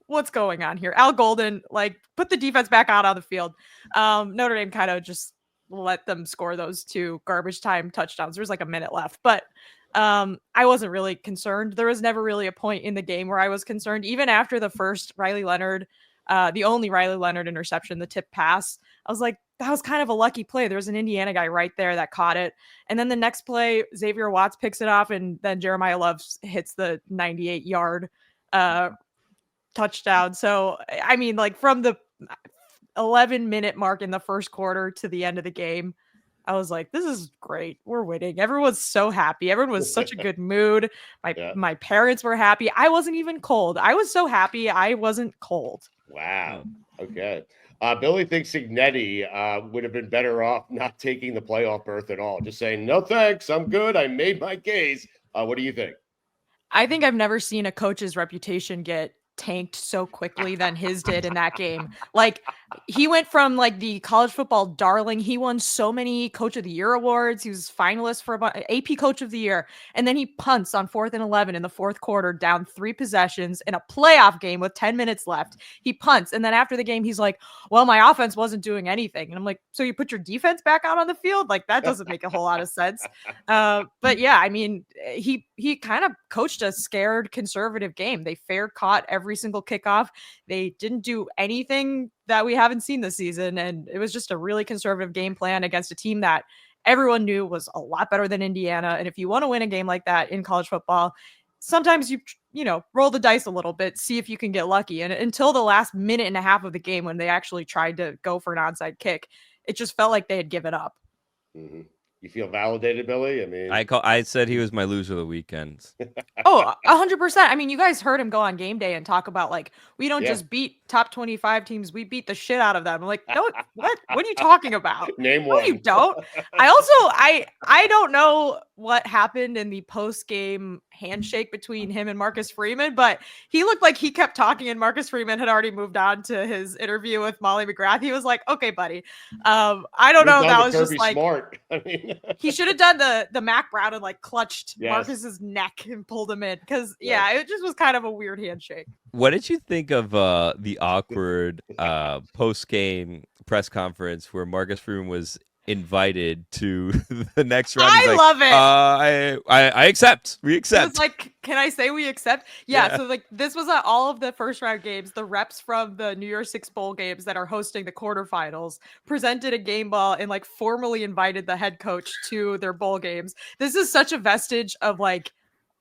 what's going on here? Al Golden, like, put the defense back out on the field. Notre Dame kind of just let them score those two garbage time touchdowns. There was like a minute left, but I wasn't really concerned. There was never really a point in the game where I was concerned. Even after the first Riley Leonard, the only Riley Leonard interception, the tip pass, I was like, that was kind of a lucky play. There was an Indiana guy right there that caught it. And then the next play, Xavier Watts picks it off, and then Jeremiah Love hits the 98-yard touchdown. So, I mean, like from the 11-minute mark in the first quarter to the end of the game, I was like, this is great. We're winning. Everyone's so happy. Everyone was such a good mood. My parents were happy. I wasn't even cold. I was so happy I wasn't cold. Wow. Okay. Billy thinks Cignetti would have been better off not taking the playoff berth at all. Just saying, no thanks. I'm good. I made my case. What do you think? I think I've never seen a coach's reputation get tanked so quickly than his did in that game. Like he went from like the college football darling. He won so many Coach of the Year awards. He was finalist for AP Coach of the Year. And then he punts on 4th and 11 in the fourth quarter, down 3 possessions in a playoff game with 10 minutes left. He punts. And then after the game, he's like, well, my offense wasn't doing anything. And I'm like, so you put your defense back out on the field? Like that doesn't make a whole lot of sense. But yeah, I mean, he kind of coached a scared conservative game. They fair caught every single kickoff. They didn't do anything that we haven't seen this season. And it was just a really conservative game plan against a team that everyone knew was a lot better than Indiana. And if you want to win a game like that in college football, sometimes you roll the dice a little bit, see if you can get lucky. And until the last minute and a half of the game, when they actually tried to go for an onside kick, it just felt like they had given up. Mm-hmm. You feel validated, Billy? I mean, I said he was my loser of the weekend. Oh, 100%. I mean, you guys heard him go on game day and talk about like, we don't just beat top 25 teams. We beat the shit out of them. I'm like, no, what are you talking about? Name one. No, you don't. I don't know what happened in the post-game handshake between him and Marcus Freeman, but he looked like he kept talking and Marcus Freeman had already moved on to his interview with Molly McGrath. He was like, okay, buddy. I don't know. That was just like, smart. I mean, he should have done the Mac Brown and like clutched Marcus's neck and pulled him in. Cause it just was kind of a weird handshake. What did you think of the awkward post-game press conference where Marcus Freeman was invited to the next round? I love it. I accept. We accept. It was like, can I say we accept? Yeah. So like this was at all of the first round games. The reps from the New Year's Six bowl games that are hosting the quarterfinals presented a game ball and like formally invited the head coach to their bowl games. This is such a vestige of like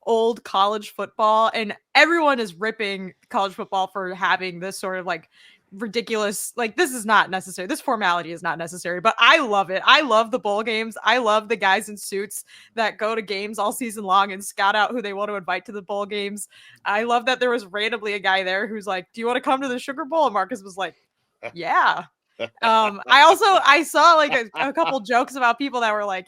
old college football, and everyone is ripping college football for having this sort of like ridiculous, like this is not necessary. This formality is not necessary, but I love it. I love the bowl games. I love the guys in suits that go to games all season long and scout out who they want to invite to the bowl games. I love that there was randomly a guy there who's like, do you want to come to the Sugar Bowl? And Marcus was like, yeah. I saw like a couple jokes about people that were like,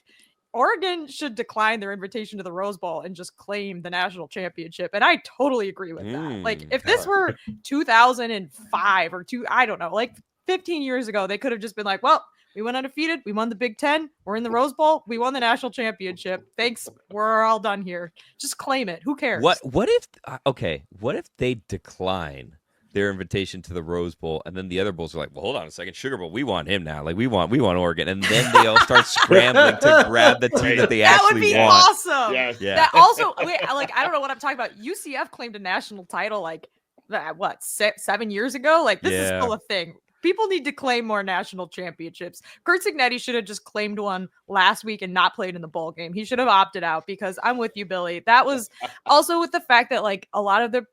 Oregon should decline their invitation to the Rose Bowl and just claim the national championship. And I totally agree with that. Like if this were 2005 or I don't know, like 15 years ago, they could have just been like, well, we went undefeated. We won the Big Ten. We're in the Rose Bowl. We won the national championship. Thanks. We're all done here. Just claim it. Who cares? What if they decline their invitation to the Rose Bowl, and then the other bowls are like, well, hold on a second, Sugar Bowl, we want him now. Like we want Oregon, and then they all start scrambling to grab the team that they that actually would be want. awesome. Yes. Yeah. That also, I don't know what I'm talking about. UCF claimed a national title like 7 years ago. Like this is still a thing. People need to claim more national championships. Curt Cignetti should have just claimed one last week and not played in the bowl game. He should have opted out, because I'm with you, Billy. That was also with the fact that like a lot of the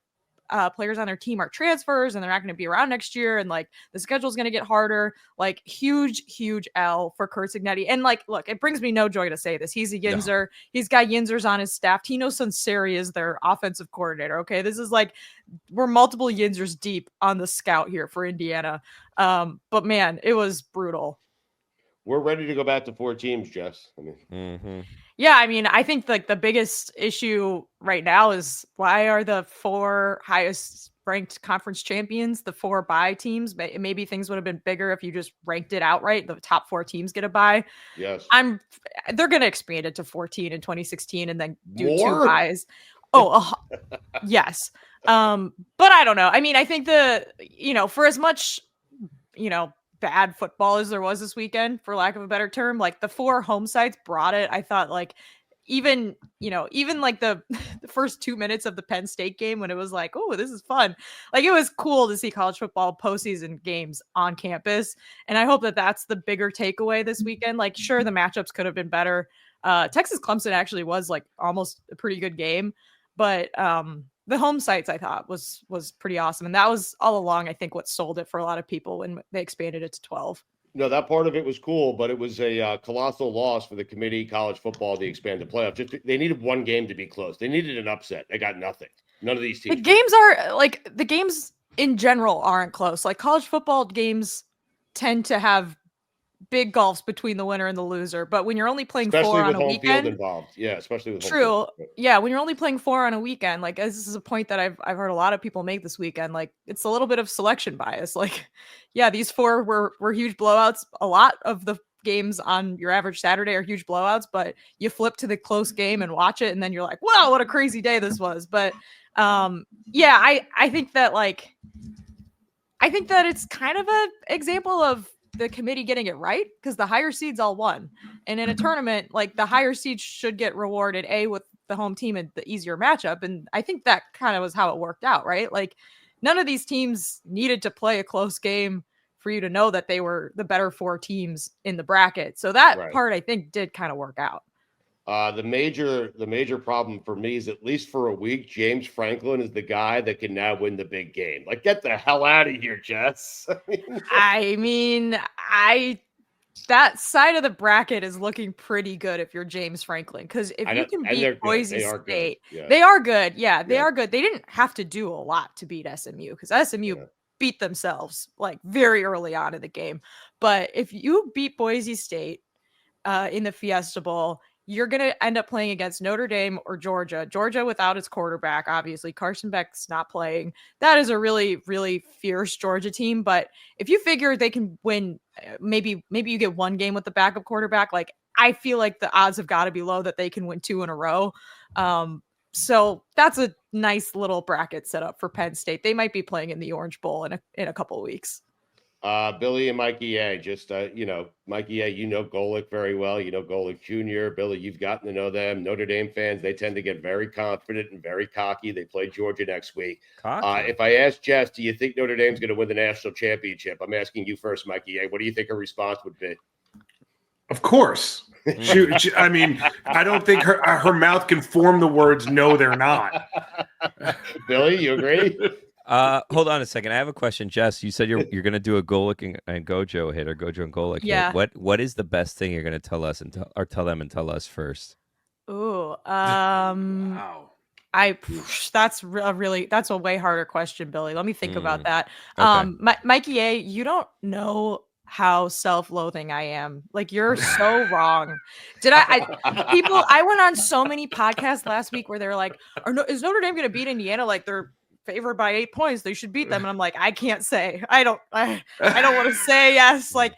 players on their team are transfers and they're not going to be around next year, and like the schedule is going to get harder. Like huge L for Curt Cignetti. And like, look, it brings me no joy to say this. He's a Yinzer. No. He's got Yinzers on his staff. Tino Sunseri is their offensive coordinator. Okay, this is like, we're multiple Yinzers deep on the scout here for Indiana. But man, it was brutal. We're ready to go back to 4 teams, Jess. I mean, Yeah, I mean, I think like the biggest issue right now is, why are the 4 highest ranked conference champions the 4 bye teams? Maybe things would have been bigger if you just ranked it outright. The top 4 teams get a bye. Yes. They're going to expand it to 14 in 2016 and then do More? 2 byes. Oh, yes. But I don't know. I mean, I think for as much, bad football as there was this weekend, for lack of a better term, like the 4 home sites brought it. I thought like even like the first 2 minutes of the Penn State game, when it was like, oh, this is fun. Like it was cool to see college football postseason games on campus. And I hope that that's the bigger takeaway this weekend. Like, sure, the matchups could have been better. Texas Clemson actually was like almost a pretty good game, but the home sites I thought was pretty awesome. And that was all along, I think, what sold it for a lot of people when they expanded it to 12. No, that part of it was cool, but it was a colossal loss for the committee, college football, the expanded playoff. They needed one game to be close. They needed an upset. They got nothing. None of these teams. The games in general aren't close. Like college football games tend to have big gulfs between the winner and the loser, but when you're only playing especially 4 on with a home weekend, field involved, yeah, especially with true, home field. Yeah, when you're only playing 4 on a weekend, like this is a point that I've heard a lot of people make this weekend. Like it's a little bit of selection bias. Like, yeah, these 4 were huge blowouts. A lot of the games on your average Saturday are huge blowouts, but you flip to the close game and watch it, and then you're like, wow, what a crazy day this was. But yeah, I think that it's kind of an example of the committee getting it right, because the higher seeds all won. And in a tournament, like the higher seeds should get rewarded with the home team and the easier matchup. And I think that kind of was how it worked out, right? Like none of these teams needed to play a close game for you to know that they were the better 4 teams in the bracket. So that part I think did kind of work out. The major problem for me is, at least for a week, James Franklin is the guy that can now win the big game. Like, get the hell out of here, Jess. I mean, that side of the bracket is looking pretty good if you're James Franklin, because if you can beat Boise State, they are good. Yeah, they are good. They didn't have to do a lot to beat SMU, because SMU beat themselves like very early on in the game. But if you beat Boise State in the Fiesta Bowl, you're going to end up playing against Notre Dame or Georgia. Georgia without its quarterback, obviously. Carson Beck's not playing. That is a really, really fierce Georgia team. But if you figure they can win, maybe you get one game with the backup quarterback, like I feel like the odds have got to be low that they can win 2 in a row. So that's a nice little bracket setup for Penn State. They might be playing in the Orange Bowl in a couple of weeks. Billy and Mikey A, just, Mikey A, Golick very well. Golick Jr. Billy, you've gotten to know them. Notre Dame fans, they tend to get very confident and very cocky. They play Georgia next week. If I ask Jess, do you think Notre Dame's going to win the national championship? I'm asking you first, Mikey A. What do you think her response would be? Of course. I mean, I don't think her mouth can form the words, no, they're not. Billy, you agree? Hold on a second. I have a question, Jess. You said you're going to do a Golick and Gojo hit, or Gojo and Golick hit. What is the best thing you're going to tell us or tell them and tell us first? Ooh, wow. That's a way harder question, Billy. Let me think about that. Okay. Mikey A, you don't know how self-loathing I am. Like, you're so wrong. I went on so many podcasts last week where they're like, is Notre Dame going to beat Indiana? Like, they're favored by 8 points. They should beat them. And I'm like, I can't say. I don't want to say yes. Like,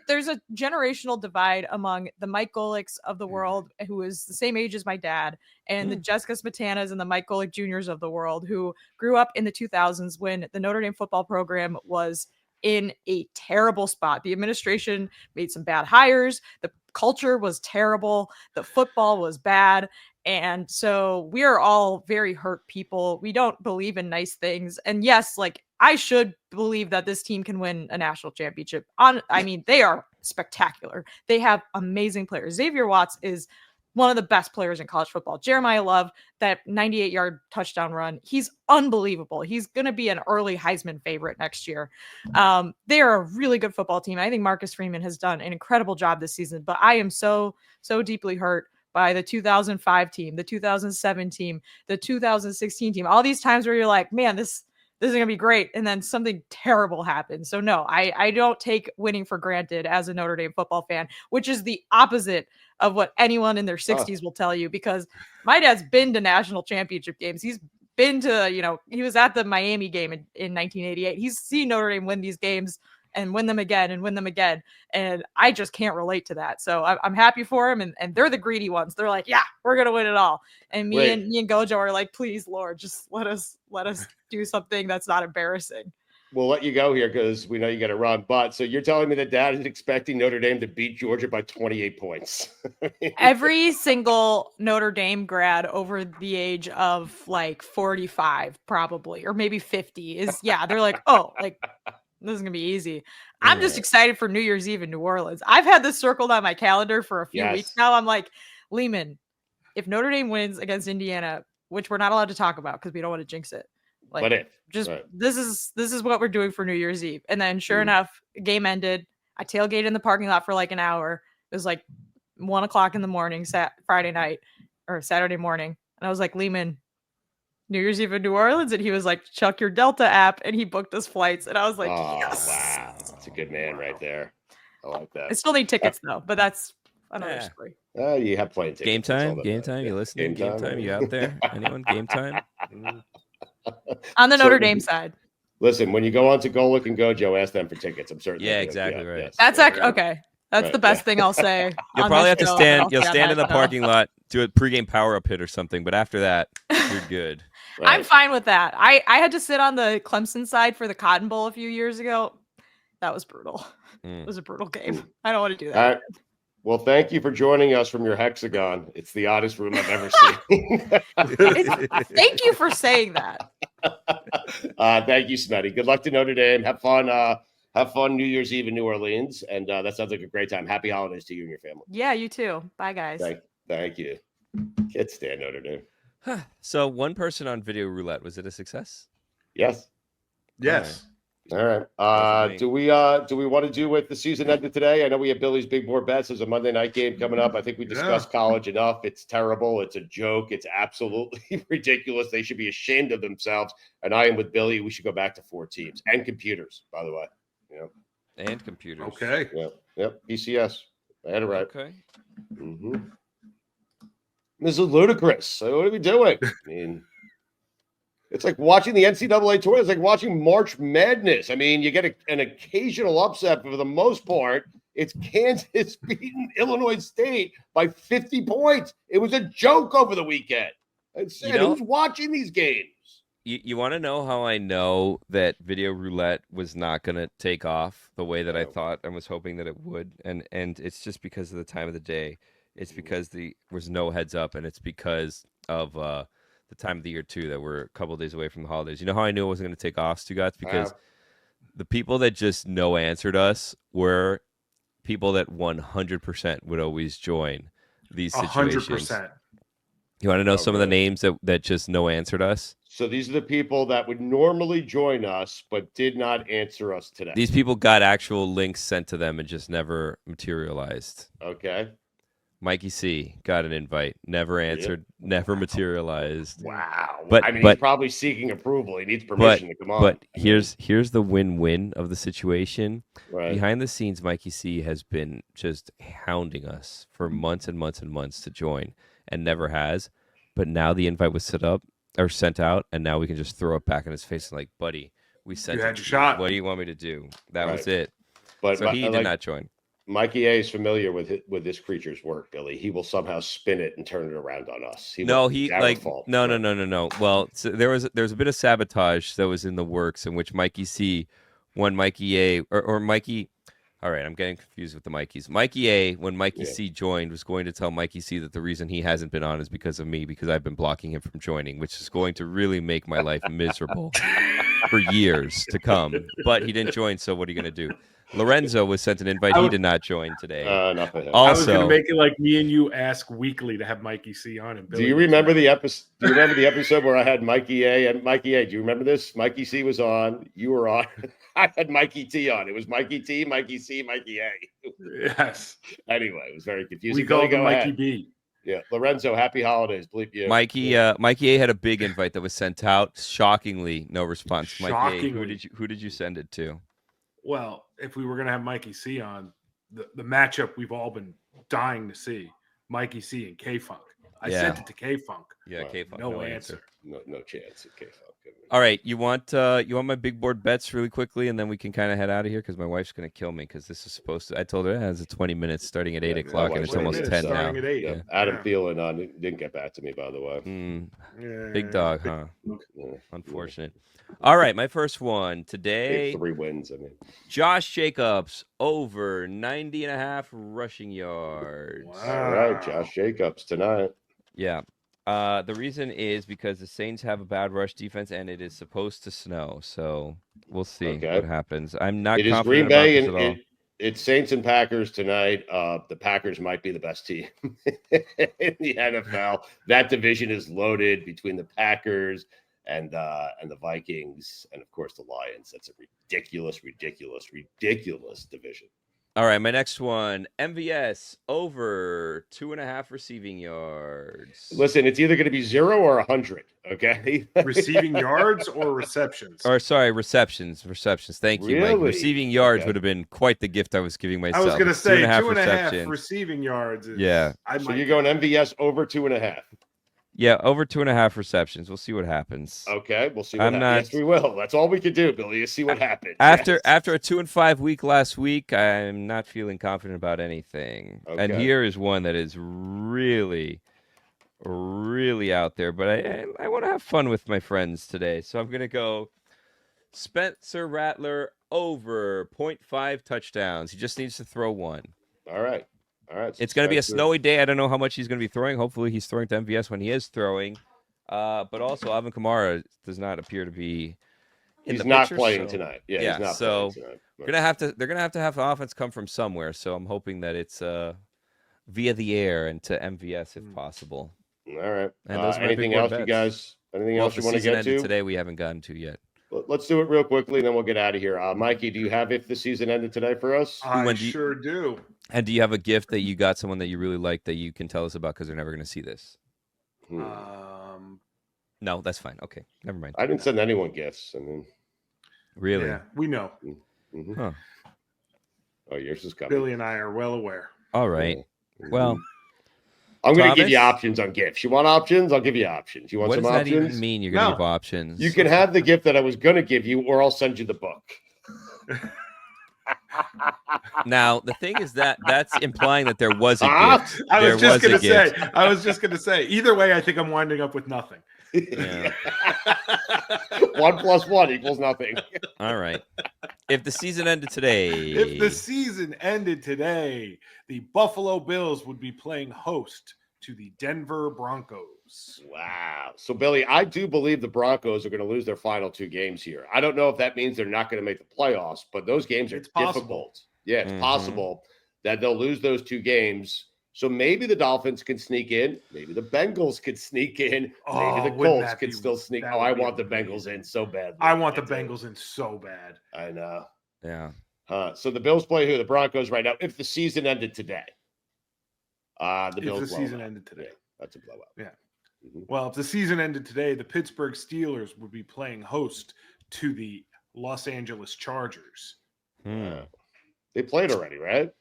there's a generational divide among the Mike Golicks of the world, who is the same age as my dad, and the Jessica Smetanas and the Mike Golick Juniors of the world, who grew up in the 2000s when the Notre Dame football program was in a terrible spot. The administration made some bad hires. The culture was terrible. The football was bad. And so we are all very hurt people. We don't believe in nice things. And yes, like, I should believe that this team can win a national championship. I mean, they are spectacular. They have amazing players. Xavier Watts is one of the best players in college football. Jeremiah Love, that 98-yard touchdown run, he's unbelievable. He's going to be an early Heisman favorite next year. They are a really good football team. I think Marcus Freeman has done an incredible job this season, but I am so deeply hurt by the 2005 team, the 2007 team, the 2016 team, all these times where you're like, man, this is going to be great. And then something terrible happens. So no, I don't take winning for granted as a Notre Dame football fan, which is the opposite of what anyone in their 60s will tell you, because my dad's been to national championship games. He's been to, he was at the Miami game in 1988. He's seen Notre Dame win these games and win them again and win them again. And I just can't relate to that. So I'm happy for him. And they're the greedy ones. They're like, yeah, we're going to win it all. And me and Gojo are like, please, Lord, just let us do something that's not embarrassing. We'll let you go here because we know you got to run. But so you're telling me that Dad is expecting Notre Dame to beat Georgia by 28 points. Every single Notre Dame grad over the age of like 45, probably, or maybe 50 is, they're like, oh, like, this is going to be easy. I'm just excited for New Year's Eve in New Orleans. I've had this circled on my calendar for a few weeks now. I'm like, Lehman, if Notre Dame wins against Indiana, which we're not allowed to talk about because we don't want to jinx it. Like, but this is what we're doing for New Year's Eve. And then sure enough, game ended. I tailgated in the parking lot for like an hour. It was like 1:00 in the morning, Friday night or Saturday morning. And I was like, Lehman, New Year's Eve in New Orleans. And he was like, check your Delta app. And he booked us flights. And I was like, yes. Wow. That's a good man right there. I like that. I still need tickets though, but that's another story. You have plane tickets. Game time. You listening? Game time. You out there? Anyone? Game time? On the Notre Dame side. Listen, when you go on to Golick and Gojo, ask them for tickets. I'm certain. Yeah, exactly right. Yes, that's actually okay. That's the best thing I'll say. You'll probably have to stand. You'll stand in the parking lot, do a pregame power up hit or something. But after that, you're good. Right. I'm fine with that. I had to sit on the Clemson side for the Cotton Bowl a few years ago. That was brutal. It was a brutal game. I don't want to do that. Well, thank you for joining us from your hexagon. It's the oddest room I've ever seen. Thank you for saying that. Thank you, Smetty. Good luck to Notre Dame. Have fun. Have fun New Year's Eve in New Orleans. And that sounds like a great time. Happy holidays to you and your family. Yeah, you too. Bye, guys. Thank you. Can't stand Notre Dame. So one person on video roulette, was it a success? Yes. All right. Do we want to do with the season ended today? I know we have Billy's Big Board Bets. There's a Monday night game coming up. I think we discussed college enough. It's terrible. It's a joke. It's absolutely ridiculous. They should be ashamed of themselves. And I am with Billy. We should go back to 4 teams and computers, by the way. And computers. Okay. Yep. PCS. I had it right. Okay. Mm-hmm. This is ludicrous. What are we doing? I mean, it's like watching the NCAA tour. It's like watching March Madness. I mean, you get an occasional upset, but for the most part, it's Kansas beating Illinois State by 50 points. It was a joke over the weekend. I said, who's watching these games? You want to know how I know that video roulette was not going to take off the way that I thought and was hoping that it would? And it's just because of the time of the day. It's because there was no heads up, and it's because of the time of the year, too, that we're a couple of days away from the holidays. You know how I knew it wasn't going to take off, Stugotz? Because the people that just no answered us were people that 100% would always join these situations. 100%. You want to know some of the names that just no answered us? So these are the people that would normally join us, but did not answer us today. These people got actual links sent to them and just never materialized. Okay. Mikey C got an invite, never answered, never materialized. Wow. But he's probably seeking approval. He needs permission to come on. But here's the win-win of the situation. Right. Behind the scenes, Mikey C has been just hounding us for months and months and months to join and never has. But now the invite was set up, or sent out, and now we can just throw it back in his face and like, buddy, we sent You it had to your shot. What do you want me to do? That was Right. it. But So he did not join. Mikey A is familiar with this creature's work, Billy. He will somehow spin it and turn it around on us. No. Well, so there's a bit of sabotage that was in the works in which Mikey C won Mikey A or Mikey. All right, I'm getting confused with the Mikeys. Mikey A, when Mikey C joined, was going to tell Mikey C that the reason he hasn't been on is because of me, because I've been blocking him from joining, which is going to really make my life miserable for years to come. But he didn't join, so what are you going to do? Lorenzo was sent an invite. He did not join today. Not for him. I was going Also, to make it like me and you ask weekly to have Mikey C on. And Billy do you remember the episode? Do you remember the episode where I had Mikey A and Mikey A? Do you remember this? Mikey C was on. You were on. I had Mikey T on. It was Mikey T, Mikey C, Mikey A. Yes. Anyway, it was very confusing. We called him Mikey ahead. B. Yeah, Lorenzo, happy holidays. Bleep you. Mikey A had a big invite that was sent out. Shockingly, no response. Mikey A, who did you send it to? Well, if we were going to have Mikey C on, the matchup we've all been dying to see, Mikey C and K-Funk. I sent it to K-Funk. Yeah, K-Funk. No answer. No chance at K-Funk. All right, you want my big board bets really quickly, and then we can kind of head out of here because my wife's going to kill me because this is supposed to. I told her it has 20 minutes starting at 8 o'clock, and it's almost 10 now. At 8. Yeah. Adam Thielen didn't get back to me, by the way. Big dog, huh? Unfortunate. All right, my first one today. 3 wins. I mean, Josh Jacobs over 90.5 rushing yards. Wow. All right, Josh Jacobs tonight. Yeah. The reason is because the Saints have a bad rush defense, and it is supposed to snow. So we'll see what happens. I'm not. It is Green Bay and it's Saints and Packers tonight. The Packers might be the best team in the NFL. That division is loaded between the Packers and the Vikings, and of course the Lions. That's a ridiculous division. All right, my next one, MVS over 2.5 receiving yards. Listen, it's either going to be 0 or 100. Okay, receiving yards or receptions. Or sorry, receptions. Thank you, Mike. Receiving yards would have been quite the gift I was giving myself. I was going to say 2.5 receiving yards. So you're going MVS over 2.5. Yeah, over 2.5 receptions. We'll see what happens. Okay, we'll see what happens. Yes, we will. That's all we can do, Billy. You see what happens. After a 2-5 week last week, I'm not feeling confident about anything. Okay. And here is one that is really, really out there. But I want to have fun with my friends today. So I'm going to go Spencer Rattler over 0.5 touchdowns. He just needs to throw one. All right. It's going to be a snowy day. I don't know how much he's going to be throwing. Hopefully, he's throwing to MVS when he is throwing. But also, Alvin Kamara does not appear to be in the picture. He's not playing tonight. Yeah, he's not playing tonight. They're going to have the offense come from somewhere. So I'm hoping that it's via the air and to MVS if possible. All right. And those anything else, you guys? Anything else you want to get to today? We haven't gotten to yet. Let's do it real quickly, and then we'll get out of here. Mikey, do you have if the season ended today for us? I sure do. And do you have a gift that you got someone that you really like that you can tell us about because they're never going to see this? No, that's fine. Okay, never mind. I didn't send anyone gifts. I mean, really? Yeah, we know. Mm-hmm. Huh. Oh, yours is coming. Billy and I are well aware. All right. Well, I'm going to give you options on gifts. You want options? I'll give you options. You want some options? What does that even mean? You're going to give options? You can have the gift that I was going to give you, or I'll send you the book. Now, the thing is that's implying that there was a gift. I was just going to say, either way, I think I'm winding up with nothing. Yeah. 1 + 1 = nothing. All right. If the season ended today, the Buffalo Bills would be playing host to the Denver Broncos. Wow. So, Billy, I do believe the Broncos are going to lose their final 2 games here. I don't know if that means they're not going to make the playoffs, but those games are difficult. Yeah, it's possible that they'll lose those 2 games. So maybe the Dolphins can sneak in. Maybe the Bengals could sneak in. Maybe the Colts could still sneak. Oh, I want the Bengals in so bad. I want the Bengals in so bad. I know. Yeah. So the Bills play who? The Broncos right now. If the season ended today. The Bills. If the season ended today. Yeah, that's a blowout. Yeah. Mm-hmm. Well, if the season ended today, the Pittsburgh Steelers would be playing host to the Los Angeles Chargers. They played already, right?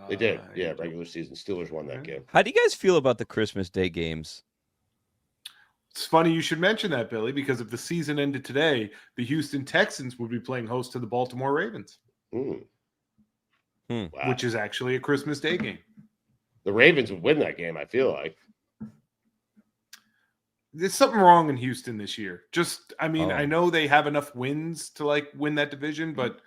They did. Yeah, regular season. Steelers won that game. How do you guys feel about the Christmas Day games? It's funny you should mention that, Billy, because if the season ended today, the Houston Texans would be playing host to the Baltimore Ravens, Wow. which is actually a Christmas Day game. The Ravens would win that game, I feel like. There's something wrong in Houston this year. I Oh. know they have enough wins to like win that division, but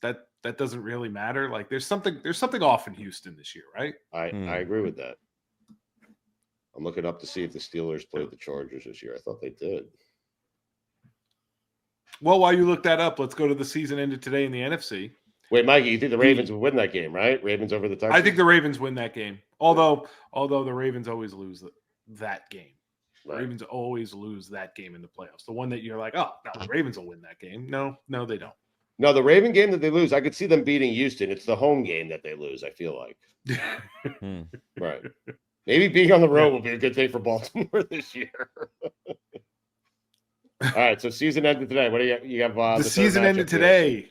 that doesn't really matter. Like there's something off in Houston this year, right? I agree with that. I'm looking up to see if the Steelers played the Chargers this year. I thought they did. Well, while you look that up, let's go to the season ended today in the NFC. Wait, Mikey, you think the Ravens would win that game, right? Ravens over the Texans? I think the Ravens win that game. Although the Ravens always lose that game. Right. Ravens always lose that game in the playoffs. The one that you're like, oh, no, the Ravens will win that game. No, they don't. No, the Raven game that they lose, I could see them beating Houston. It's the home game that they lose, I feel like. Right. Maybe being on the road will be a good thing for Baltimore this year. All right, so season ended today. What do you have? The season ended today.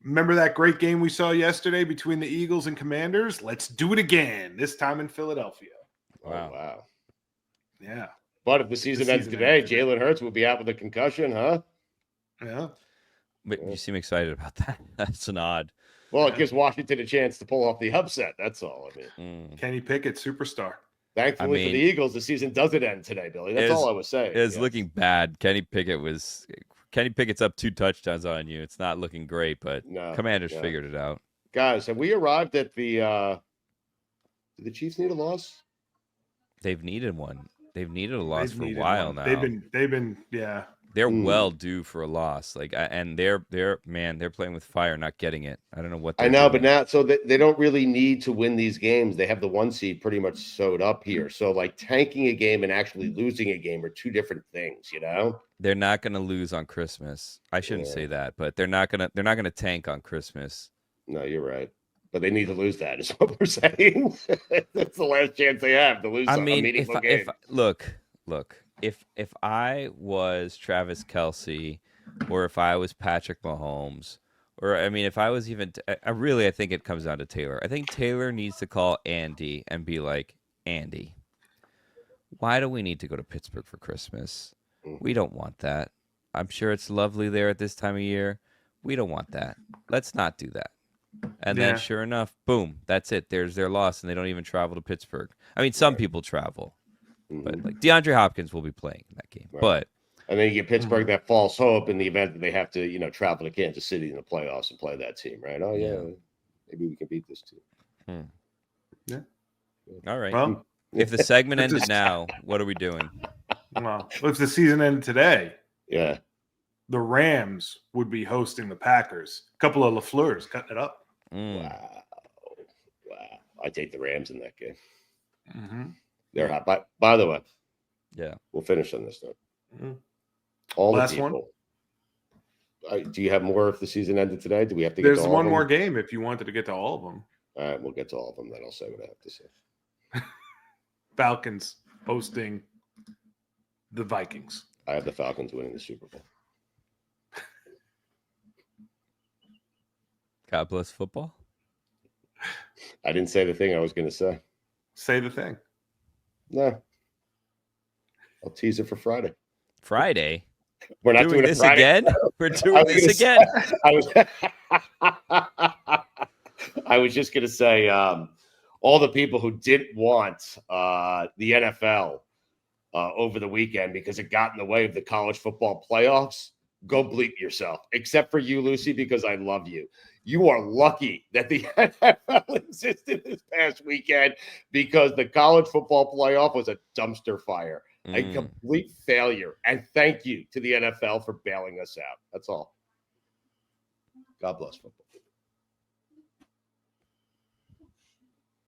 Remember that great game we saw yesterday between the Eagles and Commanders? Let's do it again, this time in Philadelphia. Wow. Oh, wow. Yeah. But if the season ends today, Jalen Hurts will be out with a concussion, huh? Yeah. But you seem excited about that. That's an odd. Well, it gives Washington a chance to pull off the upset. That's all. I mean, Kenny Pickett, superstar. Thankfully for the Eagles, the season doesn't end today, Billy. That's all I was saying. It's looking bad. Kenny Pickett's up 2 touchdowns on you. It's not looking great, but Commanders figured it out. Guys, have we arrived at the do the Chiefs need a loss? They've needed one. They've needed a loss for a while now. They've been yeah. They're well due for a loss. And they're playing with fire, not getting it. I don't know what I know, but now they don't really need to win these games. They have the 1 seed pretty much sewed up here. So like tanking a game and actually losing a game are 2 different things, you know? They're not going to lose on Christmas. I shouldn't say that, but they're not going to tank on Christmas. No, you're right. But they need to lose that, is what we're saying. That's the last chance they have to lose a meaningful game. Look. If I was Travis Kelce, or if I was Patrick Mahomes, or if I was even, I think it comes down to Taylor. I think Taylor needs to call Andy and be like, Andy, why do we need to go to Pittsburgh for Christmas? We don't want that. I'm sure it's lovely there at this time of year. We don't want that. Let's not do that. And then sure enough, boom, that's it. There's their loss, and they don't even travel to Pittsburgh. I mean, some people travel. But like DeAndre Hopkins will be playing in that game. Right. But and then you get Pittsburgh that false hope in the event that they have to, travel to Kansas City in the playoffs and play that team, right? Oh yeah, maybe we can beat this team. Yeah. All right. Well, if the segment ended now, what are we doing? Well, if the season ended today, the Rams would be hosting the Packers. A couple of LaFleurs cutting it up. Wow. I take the Rams in that game. Mm-hmm. They're hot. By the way, we'll finish on this note. Mm-hmm. All last the people. One. Do you have more if the season ended today? Do we have to? There's one more game if you wanted to get to all of them. All right, we'll get to all of them. Then I'll say what I have to say. Falcons hosting the Vikings. I have the Falcons winning the Super Bowl. God bless football. I didn't say the thing I was going to say. Say the thing. No. I'll tease it for Friday. Friday? We're not doing this again? We're doing this again? I was just going to say all the people who didn't want the NFL over the weekend because it got in the way of the college football playoffs, go bleep yourself. Except for you, Lucy, because I love you. You are lucky that the NFL existed this past weekend because the college football playoff was a dumpster fire, a complete failure. And thank you to the NFL for bailing us out. That's all. God bless football.